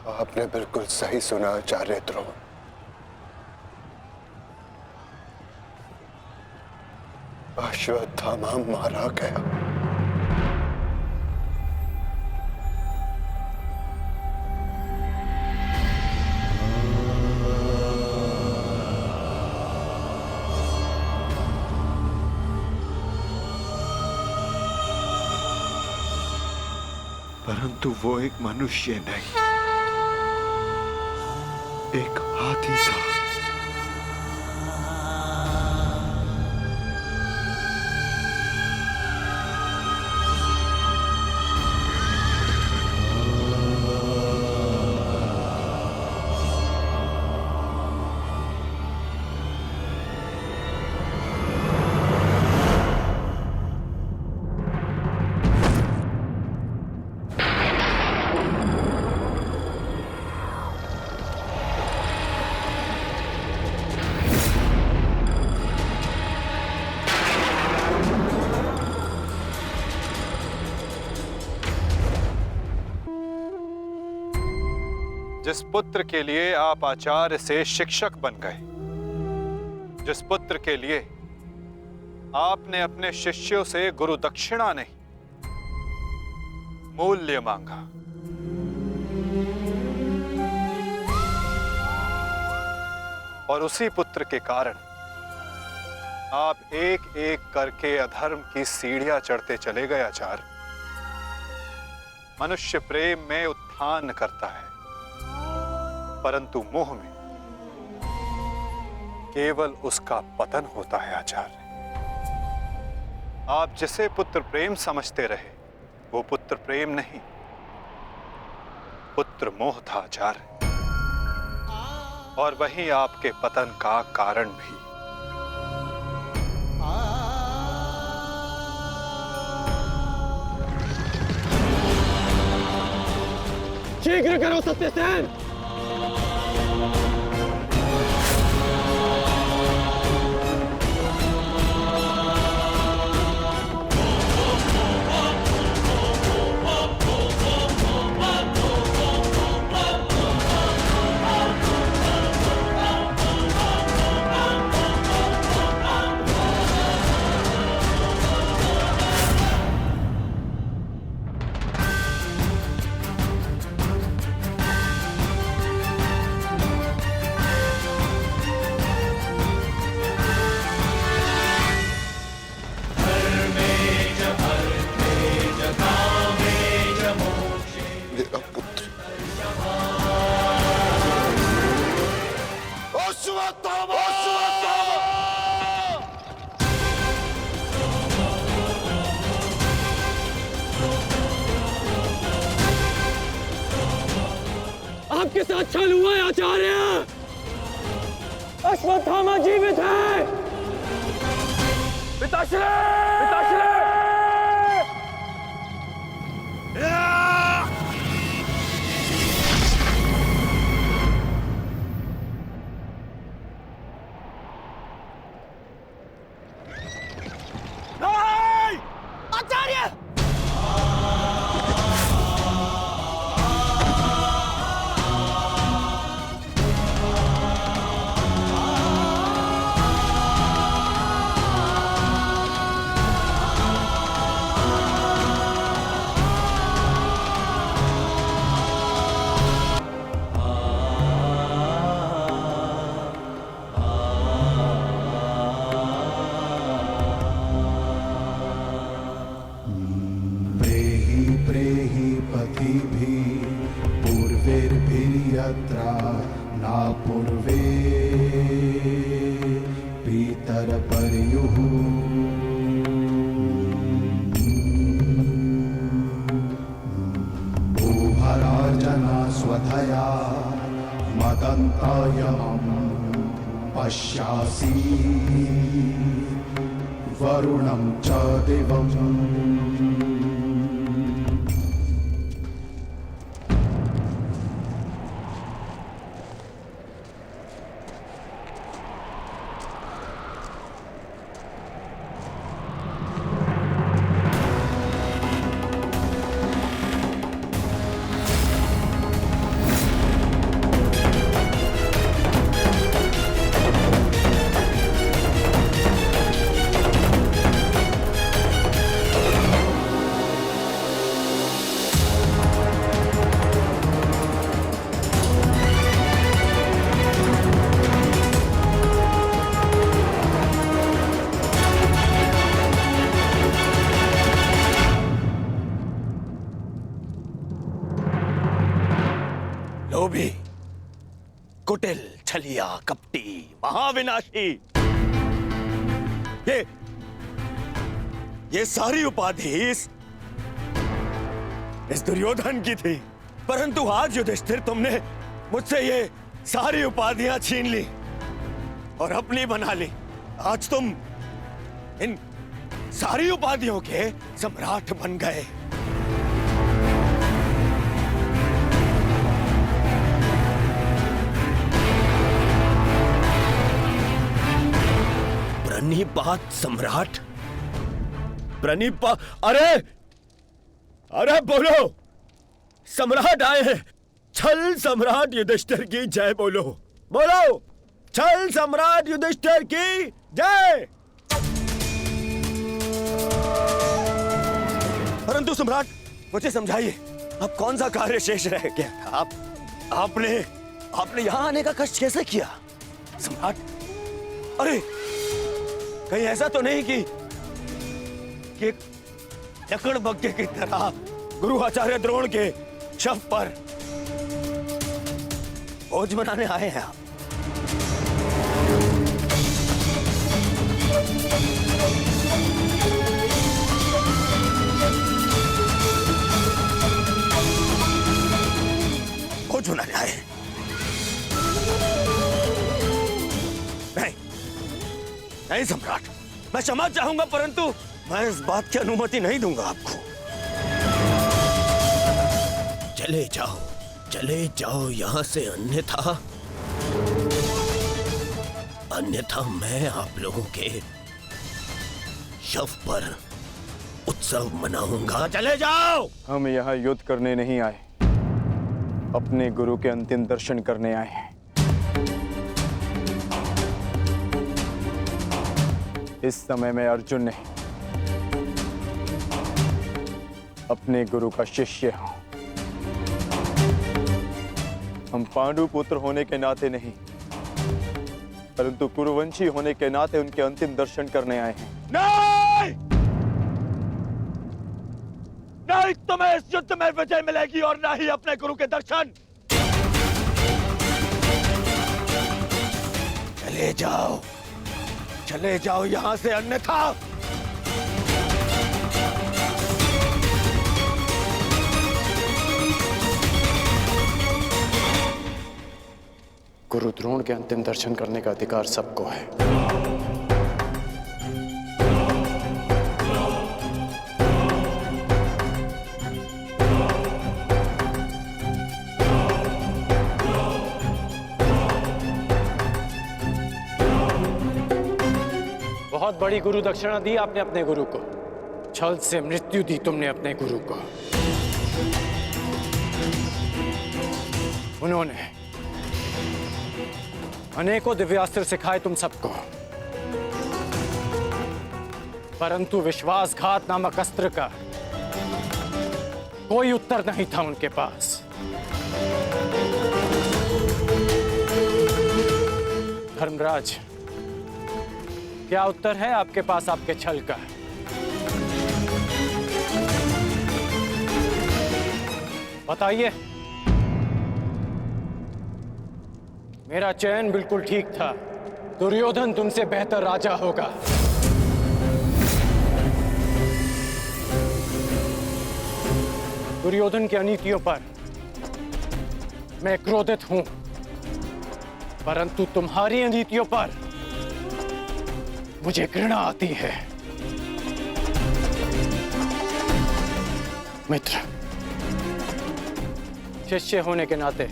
आपने बिल्कुल सही सुना आचार्य द्रोण। अश्वत्थामा मारा गया। परंतु वो एक मनुष्य नहीं, एक हाथी था। जिस पुत्र के लिए आप आचार्य से शिक्षक बन गए, जिस पुत्र के लिए आपने अपने शिष्यों से गुरु दक्षिणा नहीं मूल्य मांगा, और उसी पुत्र के कारण आप एक एक करके अधर्म की सीढ़ियां चढ़ते चले गए आचार्य। मनुष्य प्रेम में उत्थान करता है, परंतु मोह में केवल उसका पतन होता है आचार्य। आप जिसे पुत्र प्रेम समझते रहे, वो पुत्र प्रेम नहीं, पुत्र मोह था आचार्य, और वही आपके पतन का कारण भी। शीघ्र करो सत्यसेन। आपके साथ छल हुआ है आचार्य। अश्वत्थामा जीवित है। पिताश्री! पिताश्री! आचार्य! पूर्वेर्भिर्यत्रा ना पूर्वे पीतरपर्युः भूभराजना स्वधया मदन्तायमं पश्यासि वरुणं च दिवम्। लोभी, कुटिल, छलिया, कपटी, महाविनाशी, ये सारी उपाधि इस दुर्योधन की थी। परंतु आज युधिष्ठिर तुमने मुझसे ये सारी उपाधियां छीन ली और अपनी बना ली। आज तुम इन सारी उपाधियों के सम्राट बन गए। प्रणिपात सम्राट, अरे बोलो, सम्राट आए हैं। छल सम्राट युधिष्ठिर की जय बोलो, बोलो, छल सम्राट युधिष्ठिर की जय। परंतु सम्राट, मुझे समझाइए, अब कौन सा कार्य शेष रह गया था? आपने यहां आने का कष्ट कैसे किया सम्राट? अरे कहीं ऐसा तो नहीं कि लकड़बग्घे की तरह गुरु आचार्य द्रोण के शव पर भोज मनाने आए हैं आप? भोज मनाने आए हैं? नहीं सम्राट, मैं क्षमा चाहूंगा, परंतु मैं इस बात की अनुमति नहीं दूंगा आपको। चले जाओ यहां से, अन्यथा मैं आप लोगों के शव पर उत्सव मनाऊंगा। चले जाओ। हम यहाँ युद्ध करने नहीं आए, अपने गुरु के अंतिम दर्शन करने आए हैं। इस समय मैं अर्जुन नहीं, अपने गुरु का शिष्य हूं। हम पांडु पुत्र होने के नाते नहीं, परंतु कुरुवंशी होने के नाते उनके अंतिम दर्शन करने आए हैं। नहीं, तुम्हें इस युद्ध में विजय मिलेगी और ना ही अपने गुरु के दर्शन। चले जाओ यहां से, अन्यथा गुरु द्रोण के अंतिम दर्शन करने का अधिकार सबको है। बहुत बड़ी गुरु दक्षिणा दी आपने अपने गुरु को। छल से मृत्यु दी तुमने अपने गुरु को। उन्होंने अनेकों दिव्यास्त्र सिखाए तुम सबको, परंतु विश्वासघात नामक अस्त्र का कोई उत्तर नहीं था उनके पास। धर्मराज, क्या उत्तर है आपके पास आपके छल का? बताइए। मेरा चयन बिल्कुल ठीक था। दुर्योधन तुमसे बेहतर राजा होगा। दुर्योधन की अनीतियों पर मैं क्रोधित हूं, परंतु तुम्हारी अनीतियों पर मुझे घृणा आती है। मित्र, शिष्य होने के नाते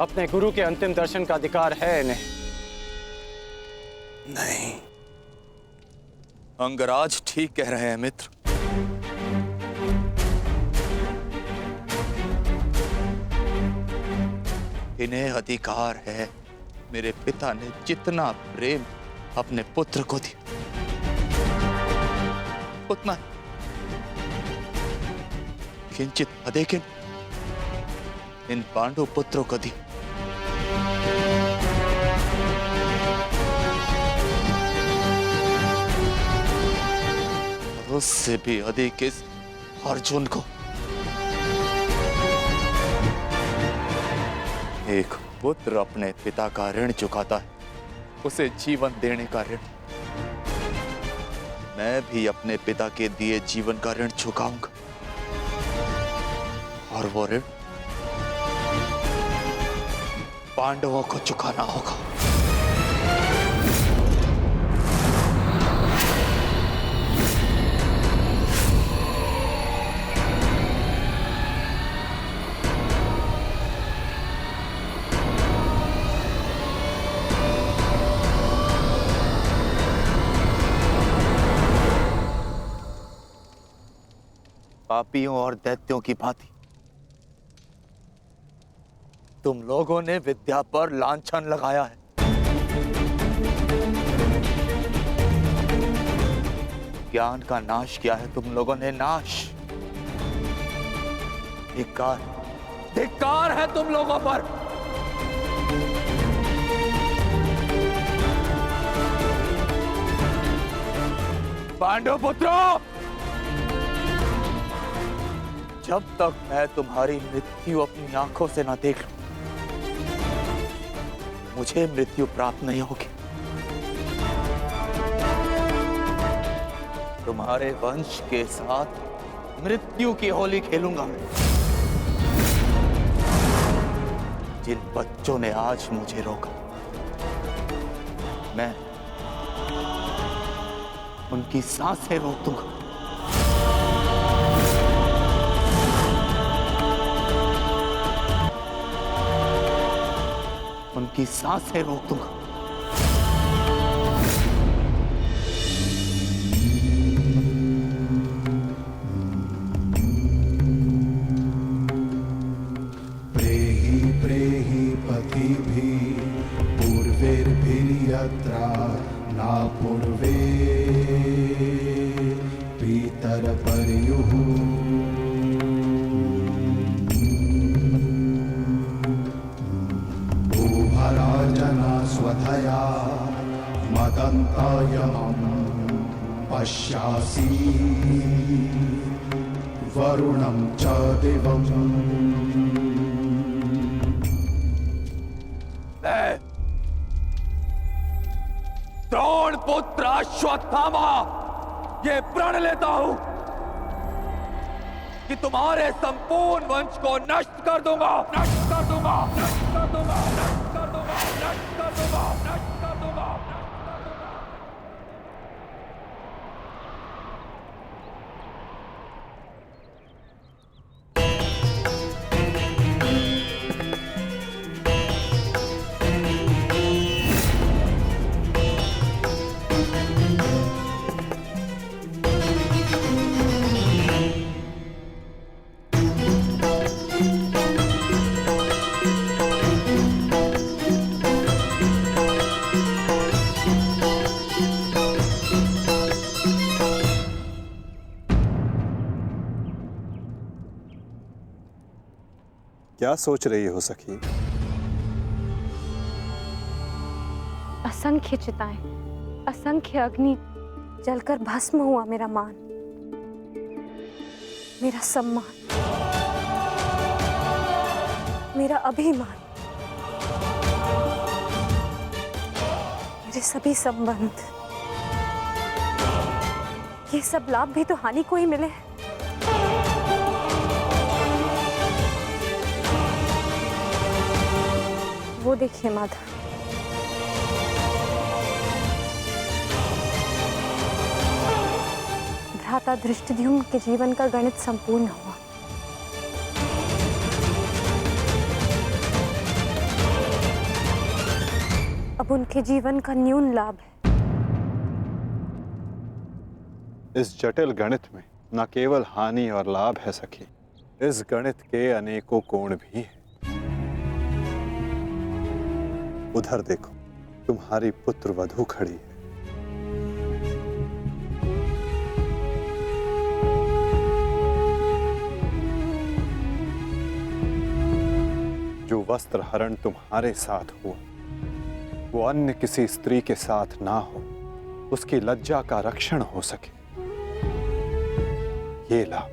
अपने गुरु के अंतिम दर्शन का अधिकार है इन्हें? नहीं, अंगराज ठीक कह रहे हैं मित्र। इन्हें अधिकार है। मेरे पिता ने जितना प्रेम अपने पुत्र को दिया, उतना किंचित अधिक इन पांडु पुत्रों को दिया। उससे भी अधिक इस अर्जुन को। एक पुत्र अपने पिता का ऋण चुकाता है, उसे जीवन देने का ऋण, मैं भी अपने पिता के दिए जीवन का ऋण चुकाऊंगा। और वो ऋण पांडवों को चुकाना होगा। पापियों और दैत्यों की भांति तुम लोगों ने विद्या पर लांछन लगाया है। ज्ञान का नाश किया है तुम लोगों ने, नाश। धिक्कार, धिक्कार है तुम लोगों पर। पांडव पुत्रों, जब तक मैं तुम्हारी मृत्यु अपनी आंखों से ना देख लूं, मुझे मृत्यु प्राप्त नहीं होगी। तुम्हारे वंश के साथ मृत्यु की होली खेलूंगा मैं। जिन बच्चों ने आज मुझे रोका, मैं उनकी सांसें रोक दूंगा। उनकी सांसें रोक दूंगा। प्रेहि प्रेहि पतिभिः पूर्वैर्भिर्यत्रा न पूर्वे पितरपर्युः भूभराजना स्वधया मदन्तायमं पश्यासि वरुणं च दिवम्। द्रोण पुत्र अश्वत्थामा, ये प्रण लेता हूं कि तुम्हारे संपूर्ण वंश को नष्ट कर दूंगा, नष्ट कर दूंगा, नष्ट कर दूंगा, नष्ट कर दूंगा, नष्ट कर दूंगा, नष्ट कर दूंगा। क्या सोच रही हो सखी? असंख्य चिताएं, असंख्य अग्नि जलकर भस्म हुआ मेरा मान, मेरा सम्मान, मेरा अभिमान, मेरे सभी संबंध, ये सब लाभ भी तो हानि को ही मिले हैं। वो देखिए माधव, भ्राता धृष्टद्युम्न के जीवन का गणित संपूर्ण हुआ। अब उनके जीवन का न्यून लाभ है। इस जटिल गणित में न केवल हानि और लाभ है सखी, इस गणित के अनेकों कोण भी हैं। उधर देखो, तुम्हारी पुत्र वधू खड़ी है। जो वस्त्र हरण तुम्हारे साथ हुआ, वो अन्य किसी स्त्री के साथ ना हो, उसकी लज्जा का रक्षण हो सके, ये लाभ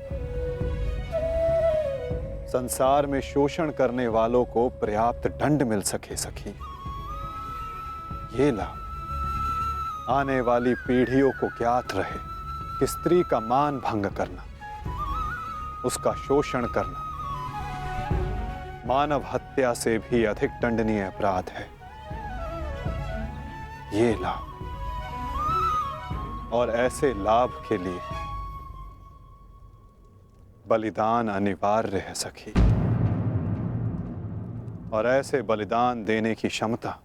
संसार में शोषण करने वालों को पर्याप्त दंड मिल सके सखी, ये लाभ आने वाली पीढ़ियों को ज्ञात रहे कि स्त्री का मान भंग करना, उसका शोषण करना मानव हत्या से भी अधिक दंडनीय अपराध है। ये लाभ, और ऐसे लाभ के लिए बलिदान अनिवार्य है सखी, और ऐसे बलिदान देने की क्षमता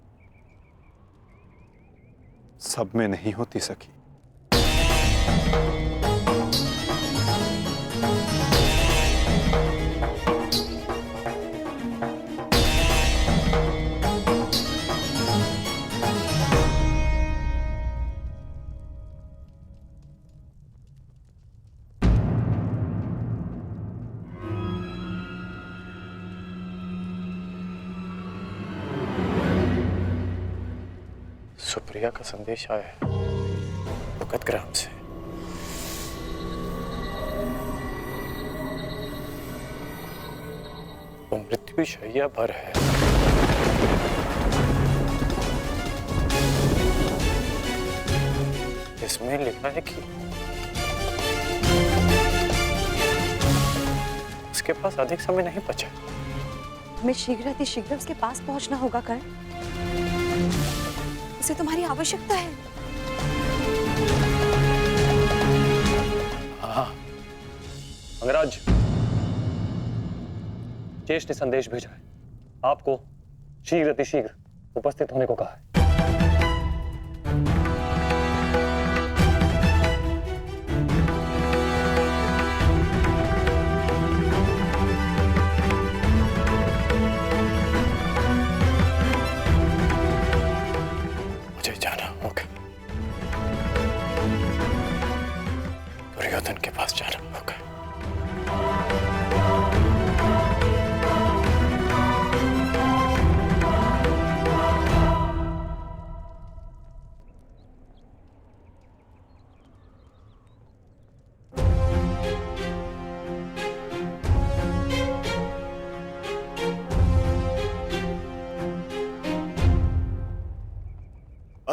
सब में नहीं होती सखी। सुप्रिया का संदेश आया है भगतग्राम से। वो मृत्यु शैया पर है। इसमें लिखा है कि उसके पास अधिक समय नहीं बचा। हमें शीघ्र उसके पास पहुंचना होगा कर्ण। उसे तुम्हारी आवश्यकता है। हाँ, अंगराज, ज्येष्ठ ने संदेश भेजा है, आपको शीघ्र उपस्थित होने को कहा है। मुझे जाना होगा, दुर्योधन के पास जाना होगा।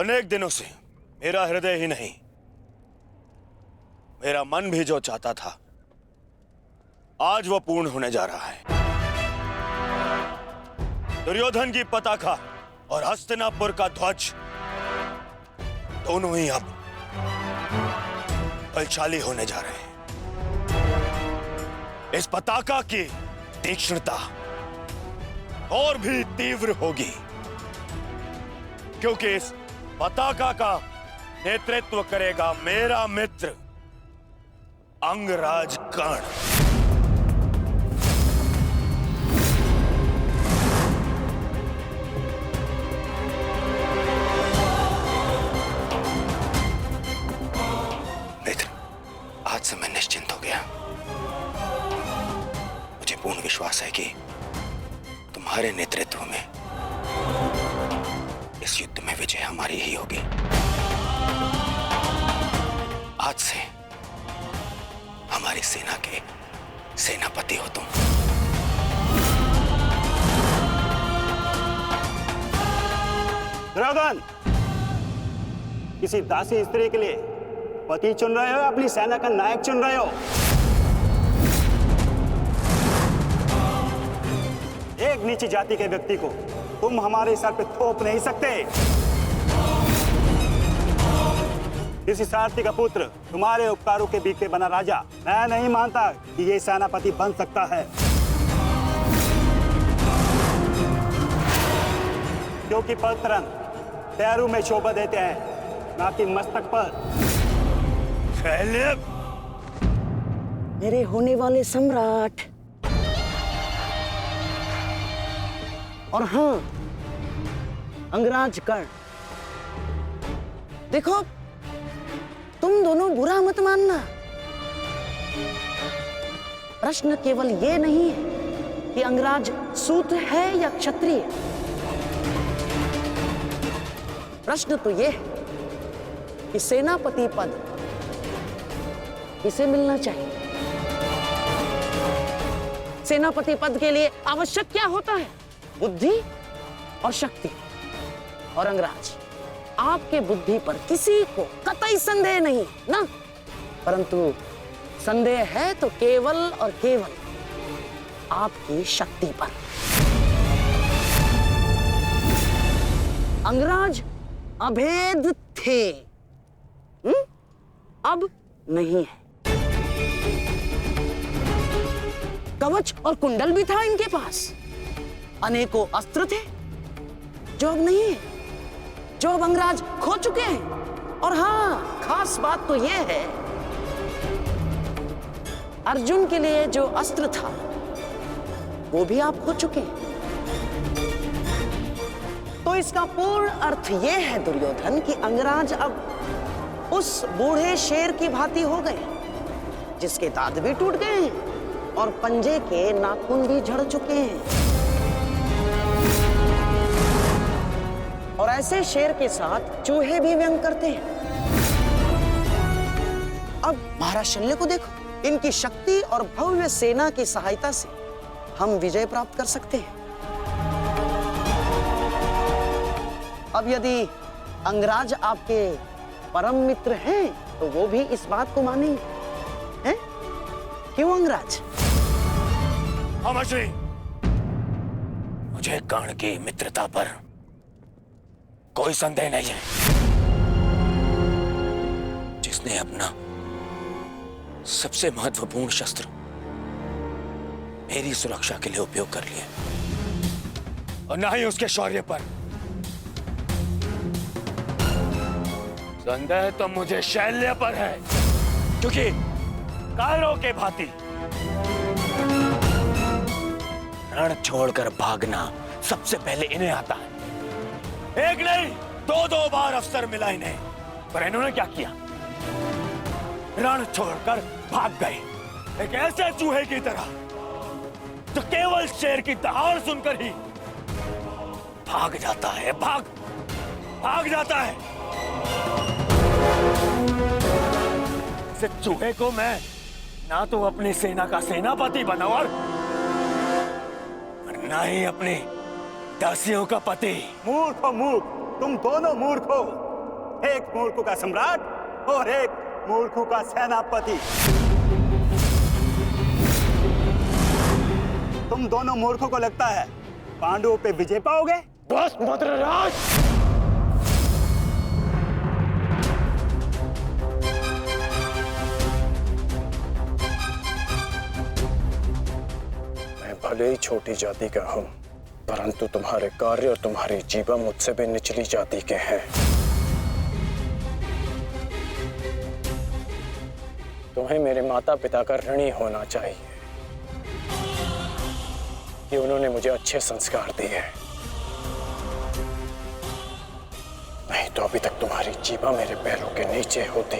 अनेक दिनों से मेरा हृदय ही नहीं, मेरा मन भी जो चाहता था, आज वो पूर्ण होने जा रहा है। दुर्योधन की पताका और हस्तिनापुर का ध्वज दोनों ही अब बलशाली होने जा रहे हैं। इस पताका की तीक्ष्णता और भी तीव्र होगी, क्योंकि इस पताका का नेतृत्व करेगा मेरा मित्र अंगराज कर्ण। मित्र, आज से मैं निश्चिंत हो गया। मुझे पूर्ण विश्वास है कि तुम्हारे नेतृत्व में इस युद्ध में विजय हमारी ही होगी। आज से हमारी सेना के सेनापति हो तुम। दुर्योधन, किसी दासी स्त्री के लिए पति चुन रहे हो, अपनी सेना का नायक चुन रहे हो? एक नीची जाति के व्यक्ति को तुम हमारे सर पे थोप नहीं सकते। किसी सारथी का पुत्र तुम्हारे उपकारों के बीच बना राजा मैं नहीं मानता कि ये सेनापति बन सकता है, क्योंकि पलतरन पैरों में शोभा देते हैं, ना कि मस्तक पर। मेरे होने वाले सम्राट, और हाँ अंगराज कर्ण, देखो तुम दोनों बुरा मत मानना। प्रश्न केवल ये नहीं है कि अंगराज शूद्र है या क्षत्रिय। प्रश्न तो ये है कि सेनापति पद किसे मिलना चाहिए। सेनापति पद के लिए आवश्यक क्या होता है? बुद्धि और शक्ति। और अंगराज, आपके बुद्धि पर किसी को कतई संदेह नहीं ना, परंतु संदेह है तो केवल और केवल आपकी शक्ति पर। अंगराज अभेद थे, अब नहीं है। कवच और कुंडल भी था इनके पास, अनेकों अस्त्र थे जो अब नहीं है, जो अब अंगराज खो चुके हैं। और हाँ, खास बात तो यह है, अर्जुन के लिए जो अस्त्र था वो भी आप खो चुके हैं। तो इसका पूर्ण अर्थ यह है दुर्योधन कि अंगराज अब उस बूढ़े शेर की भांति हो गए जिसके दांत भी टूट गए हैं और पंजे के नाखून भी झड़ चुके हैं। और ऐसे शेर के साथ चूहे भी व्यंग करते हैं। अब महाराज शल्य को देखो, इनकी शक्ति और भव्य सेना की सहायता से हम विजय प्राप्त कर सकते हैं। अब यदि अंगराज आपके परम मित्र हैं तो वो भी इस बात को मानेंगे, हैं? क्यों अंगराज? अमरश्री, मुझे कर्ण की मित्रता पर कोई संदेह नहीं है। जिसने अपना सबसे महत्वपूर्ण शस्त्र मेरी सुरक्षा के लिए उपयोग कर लिया, और ना ही उसके शौर्य पर। संदेह तो मुझे शैल्य पर है, क्योंकि कालों के भांति रण छोड़कर भागना सबसे पहले इन्हें आता है। एक नहीं, दो बार अवसर मिला इन्हें, पर इन्होंने क्या किया? रण छोड़कर भाग गए, एक ऐसे चूहे की तरह जो केवल शेर की दहाड़ सुनकर ही भाग जाता है, भाग जाता है। इस चूहे को मैं ना तो अपनी सेना का सेनापति बनाऊं और ना ही अपनी दासियों का पति। मूर्ख हो मूर्ख, तुम दोनों मूर्ख हो। एक मूर्ख का सम्राट और एक मूर्ख का सेनापति। तुम दोनों मूर्खों को लगता है पांडवों पे विजय पाओगे? बस मद्रराज, मैं भले ही छोटी जाति का हूं, परंतु तुम्हारे कार्य और तुम्हारी जीवा मुझसे भी निचली जाति के हैं। तुम्हें मेरे माता पिता का ऋणी होना चाहिए कि उन्होंने मुझे अच्छे संस्कार दिए, नहीं तो अभी तक तुम्हारी जीवा मेरे पैरों के नीचे होती।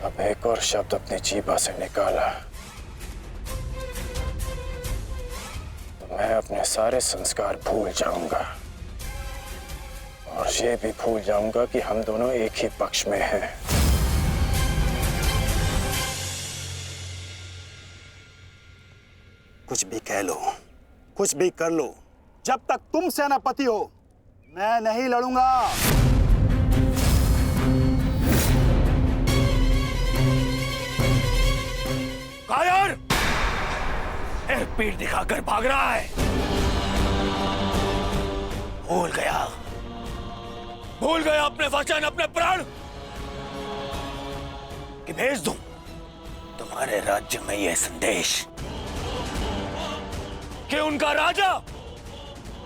अब एक और शब्द अपनी जीवा से निकाला तो मैं अपने सारे संस्कार भूल जाऊंगा, और ये भी भूल जाऊंगा कि हम दोनों एक ही पक्ष में हैं। कुछ भी कह लो, कुछ भी कर लो, जब तक तुम सेनापति हो मैं नहीं लड़ूंगा। कायर, एक पीठ दिखाकर भाग रहा है। भूल गया अपने वचन, अपने प्राण कि भेज दूं तुम्हारे राज्य में यह संदेश कि उनका राजा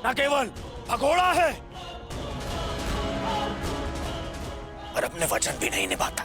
न केवल भगोड़ा है पर अपने वचन भी नहीं निभाता।